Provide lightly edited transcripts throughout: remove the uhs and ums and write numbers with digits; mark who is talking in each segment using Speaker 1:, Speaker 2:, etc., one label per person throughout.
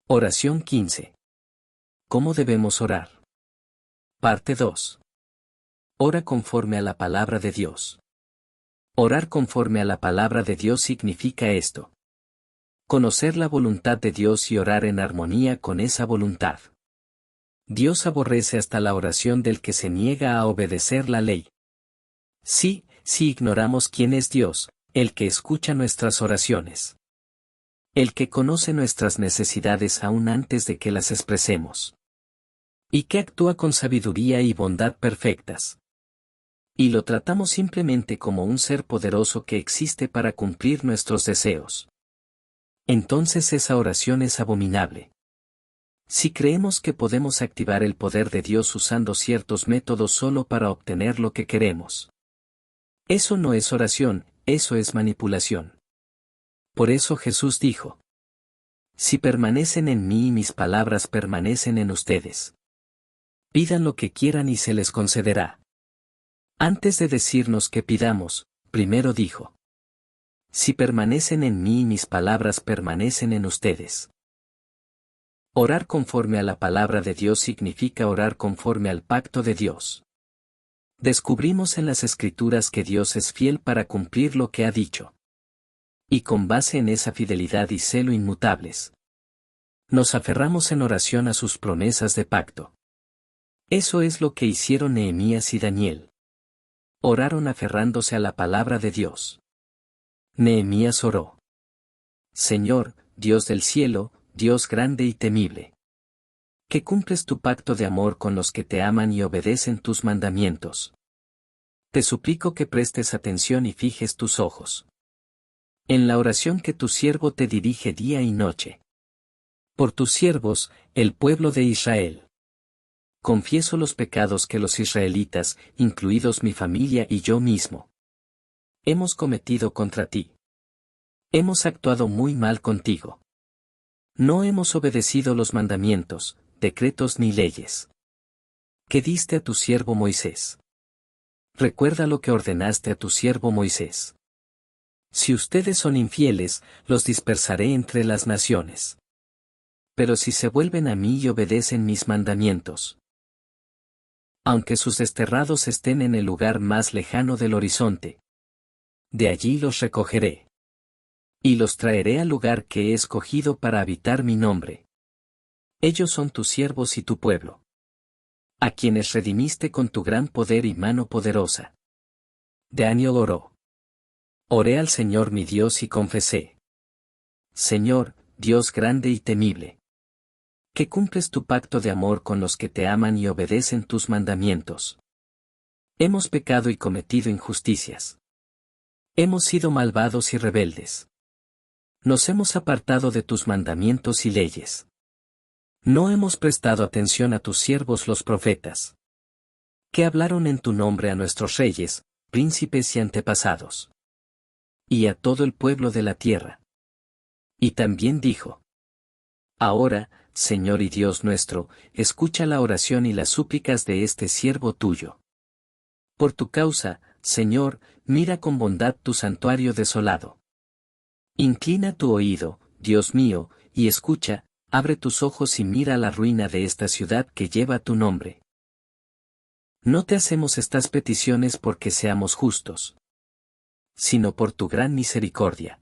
Speaker 1: Oración 15. ¿Cómo debemos orar? Parte 2. Ora conforme a la palabra de Dios. Orar conforme a la palabra de Dios significa esto: conocer la voluntad de Dios y orar en armonía con esa voluntad. Dios aborrece hasta la oración del que se niega a obedecer la ley. Sí, si ignoramos quién es Dios, el que escucha nuestras oraciones, el que conoce nuestras necesidades aún antes de que las expresemos, y que actúa con sabiduría y bondad perfectas, y lo tratamos simplemente como un ser poderoso que existe para cumplir nuestros deseos, entonces esa oración es abominable. Si creemos que podemos activar el poder de Dios usando ciertos métodos solo para obtener lo que queremos, eso no es oración, eso es manipulación. Por eso Jesús dijo: si permanecen en mí y mis palabras permanecen en ustedes, pidan lo que quieran y se les concederá. Antes de decirnos que pidamos, primero dijo: si permanecen en mí y mis palabras permanecen en ustedes. Orar conforme a la palabra de Dios significa orar conforme al pacto de Dios. Descubrimos en las Escrituras que Dios es fiel para cumplir lo que ha dicho. Y con base en esa fidelidad y celo inmutables, nos aferramos en oración a sus promesas de pacto. Eso es lo que hicieron Nehemías y Daniel. Oraron aferrándose a la palabra de Dios. Nehemías oró: Señor, Dios del cielo, Dios grande y temible, que cumples tu pacto de amor con los que te aman y obedecen tus mandamientos. Te suplico que prestes atención y fijes tus ojos en la oración que tu siervo te dirige día y noche. Por tus siervos, el pueblo de Israel. Confieso los pecados que los israelitas, incluidos mi familia y yo mismo, hemos cometido contra ti. Hemos actuado muy mal contigo. No hemos obedecido los mandamientos, decretos ni leyes que diste a tu siervo Moisés. Recuerda lo que ordenaste a tu siervo Moisés. Si ustedes son infieles, los dispersaré entre las naciones. Pero si se vuelven a mí y obedecen mis mandamientos, aunque sus desterrados estén en el lugar más lejano del horizonte, de allí los recogeré. Y los traeré al lugar que he escogido para habitar mi nombre. Ellos son tus siervos y tu pueblo, a quienes redimiste con tu gran poder y mano poderosa. Daniel oró. Oré al Señor mi Dios y confesé: Señor, Dios grande y temible, que cumples tu pacto de amor con los que te aman y obedecen tus mandamientos. Hemos pecado y cometido injusticias. Hemos sido malvados y rebeldes. Nos hemos apartado de tus mandamientos y leyes. No hemos prestado atención a tus siervos los profetas, que hablaron en tu nombre a nuestros reyes, príncipes y antepasados, y a todo el pueblo de la tierra. Y también dijo: Ahora, Señor y Dios nuestro, escucha la oración y las súplicas de este siervo tuyo. Por tu causa, Señor, mira con bondad tu santuario desolado. Inclina tu oído, Dios mío, y escucha, abre tus ojos y mira la ruina de esta ciudad que lleva tu nombre. No te hacemos estas peticiones porque seamos justos, sino por tu gran misericordia.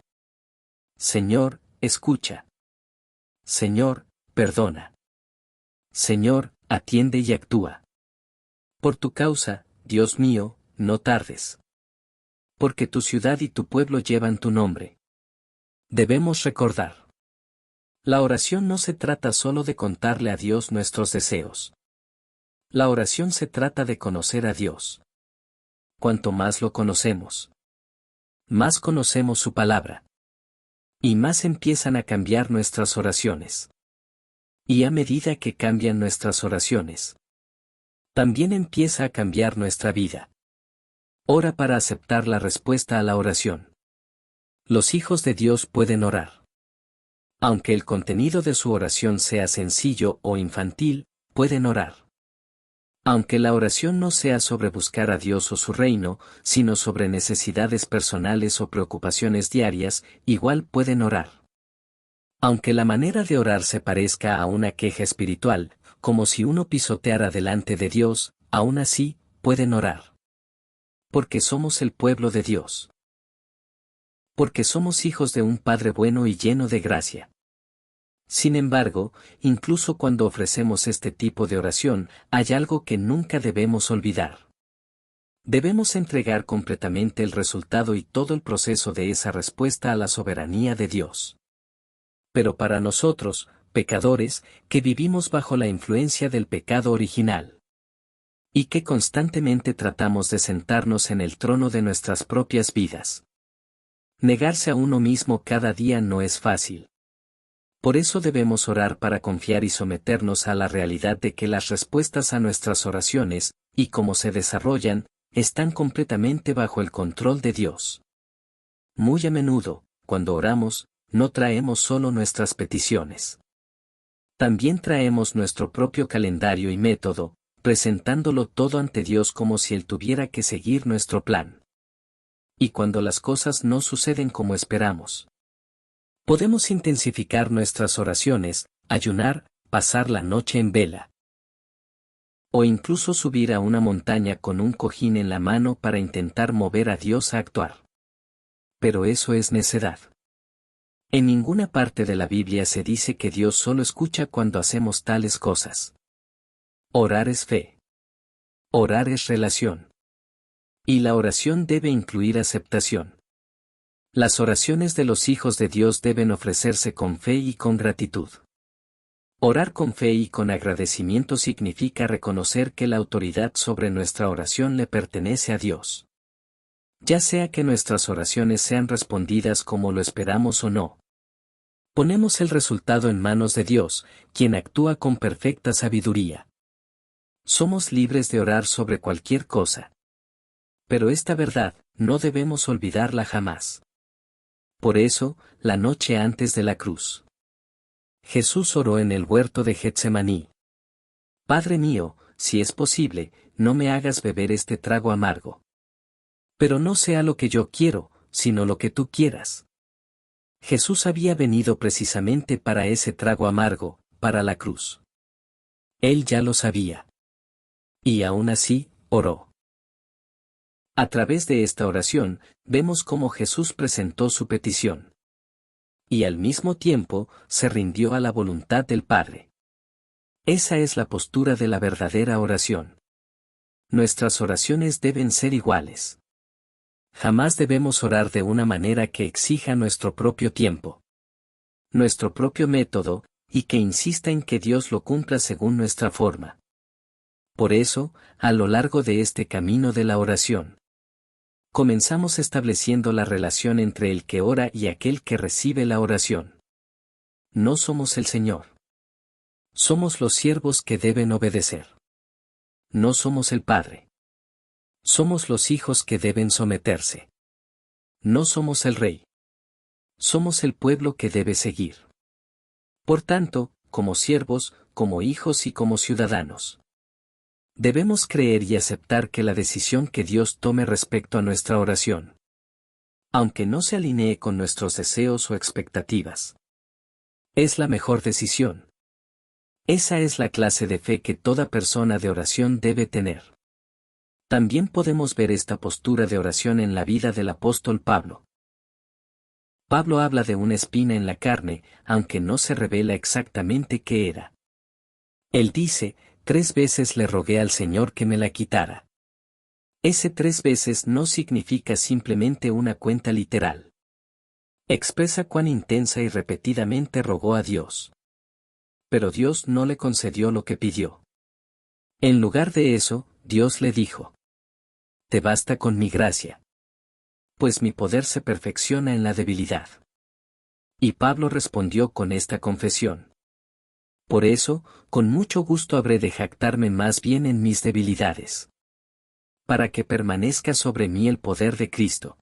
Speaker 1: Señor, escucha. Señor, perdona. Señor, atiende y actúa. Por tu causa, Dios mío, no tardes. Porque tu ciudad y tu pueblo llevan tu nombre. Debemos recordar. La oración no se trata solo de contarle a Dios nuestros deseos. La oración se trata de conocer a Dios. Cuanto más lo conocemos, más conocemos su palabra. Y más empiezan a cambiar nuestras oraciones. Y a medida que cambian nuestras oraciones, también empieza a cambiar nuestra vida. Ora para aceptar la respuesta a la oración. Los hijos de Dios pueden orar. Aunque el contenido de su oración sea sencillo o infantil, pueden orar. Aunque la oración no sea sobre buscar a Dios o su reino, sino sobre necesidades personales o preocupaciones diarias, igual pueden orar. Aunque la manera de orar se parezca a una queja espiritual, como si uno pisoteara delante de Dios, aún así, pueden orar. Porque somos el pueblo de Dios. Porque somos hijos de un Padre bueno y lleno de gracia. Sin embargo, incluso cuando ofrecemos este tipo de oración, hay algo que nunca debemos olvidar. Debemos entregar completamente el resultado y todo el proceso de esa respuesta a la soberanía de Dios. Pero para nosotros, pecadores, que vivimos bajo la influencia del pecado original, y que constantemente tratamos de sentarnos en el trono de nuestras propias vidas, negarse a uno mismo cada día no es fácil. Por eso debemos orar para confiar y someternos a la realidad de que las respuestas a nuestras oraciones, y cómo se desarrollan, están completamente bajo el control de Dios. Muy a menudo, cuando oramos, no traemos solo nuestras peticiones. También traemos nuestro propio calendario y método, presentándolo todo ante Dios como si Él tuviera que seguir nuestro plan. Y cuando las cosas no suceden como esperamos, podemos intensificar nuestras oraciones, ayunar, pasar la noche en vela, o incluso subir a una montaña con un cojín en la mano para intentar mover a Dios a actuar. Pero eso es necedad. En ninguna parte de la Biblia se dice que Dios solo escucha cuando hacemos tales cosas. Orar es fe. Orar es relación. Y la oración debe incluir aceptación. Las oraciones de los hijos de Dios deben ofrecerse con fe y con gratitud. Orar con fe y con agradecimiento significa reconocer que la autoridad sobre nuestra oración le pertenece a Dios. Ya sea que nuestras oraciones sean respondidas como lo esperamos o no, ponemos el resultado en manos de Dios, quien actúa con perfecta sabiduría. Somos libres de orar sobre cualquier cosa. Pero esta verdad, no debemos olvidarla jamás. Por eso, la noche antes de la cruz, Jesús oró en el huerto de Getsemaní. Padre mío, si es posible, no me hagas beber este trago amargo. Pero no sea lo que yo quiero, sino lo que tú quieras. Jesús había venido precisamente para ese trago amargo, para la cruz. Él ya lo sabía. Y aún así, oró. A través de esta oración, vemos cómo Jesús presentó su petición. Y al mismo tiempo, se rindió a la voluntad del Padre. Esa es la postura de la verdadera oración. Nuestras oraciones deben ser iguales. Jamás debemos orar de una manera que exija nuestro propio tiempo, nuestro propio método, y que insista en que Dios lo cumpla según nuestra forma. Por eso, a lo largo de este camino de la oración, comenzamos estableciendo la relación entre el que ora y aquel que recibe la oración. No somos el Señor. Somos los siervos que deben obedecer. No somos el Padre. Somos los hijos que deben someterse. No somos el Rey. Somos el pueblo que debe seguir. Por tanto, como siervos, como hijos y como ciudadanos, debemos creer y aceptar que la decisión que Dios tome respecto a nuestra oración, aunque no se alinee con nuestros deseos o expectativas, es la mejor decisión. Esa es la clase de fe que toda persona de oración debe tener. También podemos ver esta postura de oración en la vida del apóstol Pablo. Pablo habla de una espina en la carne, aunque no se revela exactamente qué era. Él dice, 3 veces le rogué al Señor que me la quitara. Ese 3 veces no significa simplemente una cuenta literal. Expresa cuán intensa y repetidamente rogó a Dios. Pero Dios no le concedió lo que pidió. En lugar de eso, Dios le dijo: te basta con mi gracia, pues mi poder se perfecciona en la debilidad. Y Pablo respondió con esta confesión: por eso, con mucho gusto habré de jactarme más bien en mis debilidades, para que permanezca sobre mí el poder de Cristo.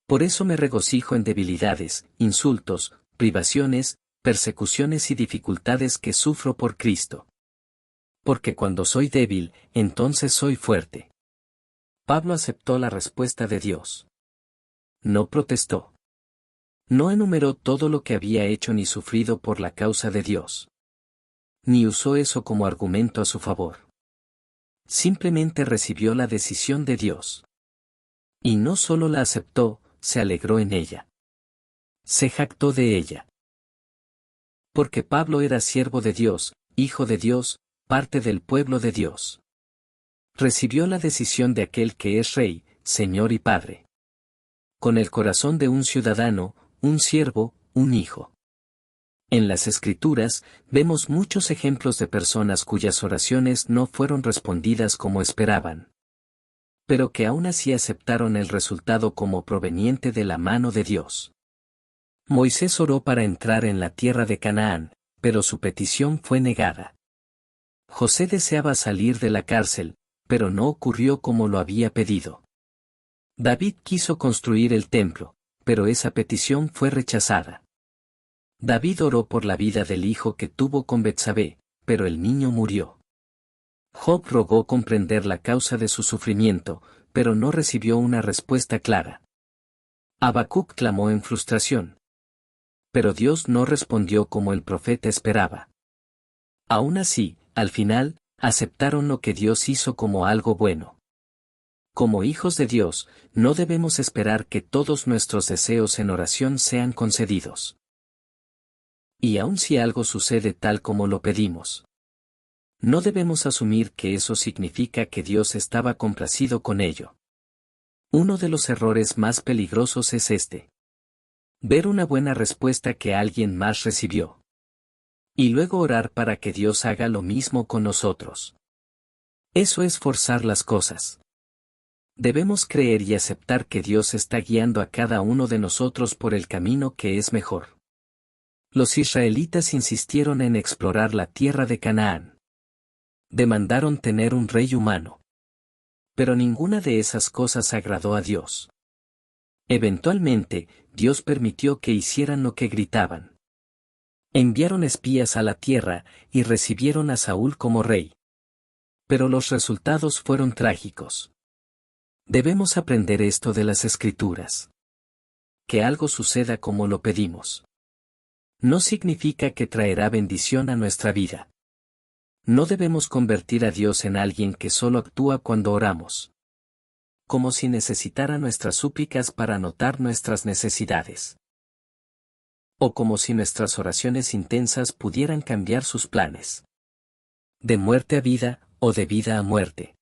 Speaker 1: Por eso me regocijo en debilidades, insultos, privaciones, persecuciones y dificultades que sufro por Cristo. Porque cuando soy débil, entonces soy fuerte. Pablo aceptó la respuesta de Dios. No protestó. No enumeró todo lo que había hecho ni sufrido por la causa de Dios. Ni usó eso como argumento a su favor. Simplemente recibió la decisión de Dios. Y no solo la aceptó, se alegró en ella. Se jactó de ella. Porque Pablo era siervo de Dios, hijo de Dios, parte del pueblo de Dios. Recibió la decisión de aquel que es Rey, Señor y Padre. Con el corazón de un ciudadano, un siervo, un hijo. En las Escrituras, vemos muchos ejemplos de personas cuyas oraciones no fueron respondidas como esperaban. Pero que aún así aceptaron el resultado como proveniente de la mano de Dios. Moisés oró para entrar en la tierra de Canaán, pero su petición fue negada. José deseaba salir de la cárcel, pero no ocurrió como lo había pedido. David quiso construir el templo, pero esa petición fue rechazada. David oró por la vida del hijo que tuvo con Betsabé, pero el niño murió. Job rogó comprender la causa de su sufrimiento, pero no recibió una respuesta clara. Habacuc clamó en frustración. Pero Dios no respondió como el profeta esperaba. Aún así, al final, aceptaron lo que Dios hizo como algo bueno. Como hijos de Dios, no debemos esperar que todos nuestros deseos en oración sean concedidos. Y aun si algo sucede tal como lo pedimos, no debemos asumir que eso significa que Dios estaba complacido con ello. Uno de los errores más peligrosos es este. Ver una buena respuesta que alguien más recibió. Y luego orar para que Dios haga lo mismo con nosotros. Eso es forzar las cosas. Debemos creer y aceptar que Dios está guiando a cada uno de nosotros por el camino que es mejor. Los israelitas insistieron en explorar la tierra de Canaán. Demandaron tener un rey humano. Pero ninguna de esas cosas agradó a Dios. Eventualmente, Dios permitió que hicieran lo que gritaban. Enviaron espías a la tierra, y recibieron a Saúl como rey. Pero los resultados fueron trágicos. Debemos aprender esto de las Escrituras. Que algo suceda como lo pedimos no significa que traerá bendición a nuestra vida. No debemos convertir a Dios en alguien que solo actúa cuando oramos. Como si necesitara nuestras súplicas para anotar nuestras necesidades. O como si nuestras oraciones intensas pudieran cambiar sus planes. De muerte a vida, o de vida a muerte.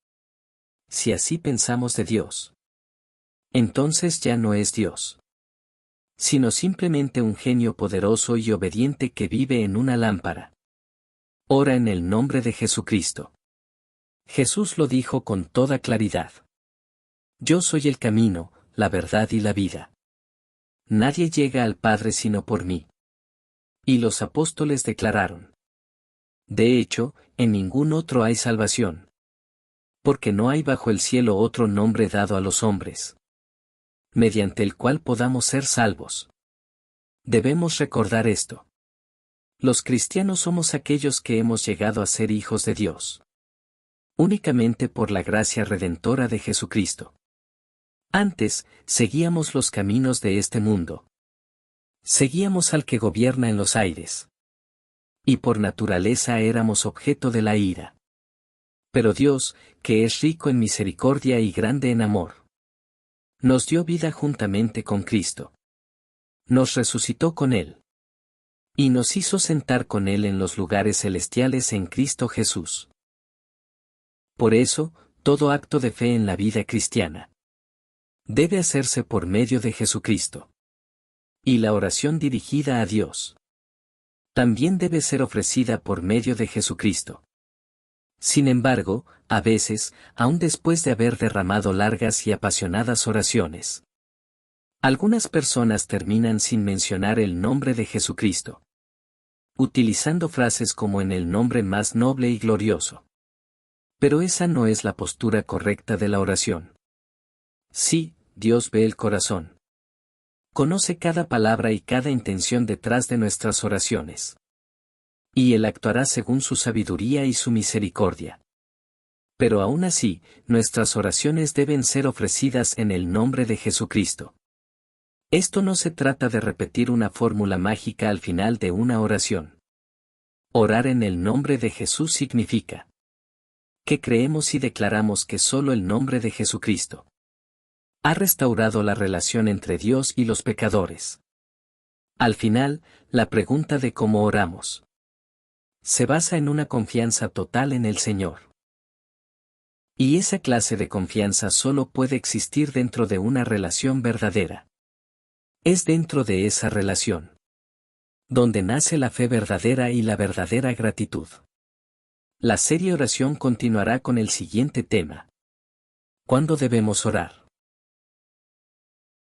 Speaker 1: Si así pensamos de Dios, entonces ya no es Dios, sino simplemente un genio poderoso y obediente que vive en una lámpara. Ora en el nombre de Jesucristo. Jesús lo dijo con toda claridad. Yo soy el camino, la verdad y la vida. Nadie llega al Padre sino por mí. Y los apóstoles declararon. De hecho, en ningún otro hay salvación. Porque no hay bajo el cielo otro nombre dado a los hombres, mediante el cual podamos ser salvos. Debemos recordar esto. Los cristianos somos aquellos que hemos llegado a ser hijos de Dios. Únicamente por la gracia redentora de Jesucristo. Antes, seguíamos los caminos de este mundo. Seguíamos al que gobierna en los aires. Y por naturaleza éramos objeto de la ira. Pero Dios, que es rico en misericordia y grande en amor, nos dio vida juntamente con Cristo. Nos resucitó con Él. Y nos hizo sentar con Él en los lugares celestiales en Cristo Jesús. Por eso, todo acto de fe en la vida cristiana debe hacerse por medio de Jesucristo. Y la oración dirigida a Dios también debe ser ofrecida por medio de Jesucristo. Sin embargo, a veces, aun después de haber derramado largas y apasionadas oraciones, algunas personas terminan sin mencionar el nombre de Jesucristo, utilizando frases como en el nombre más noble y glorioso. Pero esa no es la postura correcta de la oración. Sí, Dios ve el corazón. Conoce cada palabra y cada intención detrás de nuestras oraciones. Y Él actuará según su sabiduría y su misericordia. Pero aún así, nuestras oraciones deben ser ofrecidas en el nombre de Jesucristo. Esto no se trata de repetir una fórmula mágica al final de una oración. Orar en el nombre de Jesús significa que creemos y declaramos que solo el nombre de Jesucristo ha restaurado la relación entre Dios y los pecadores. Al final, la pregunta de cómo oramos se basa en una confianza total en el Señor. Y esa clase de confianza solo puede existir dentro de una relación verdadera. Es dentro de esa relación donde nace la fe verdadera y la verdadera gratitud. La serie oración continuará con el siguiente tema. ¿Cuándo debemos orar?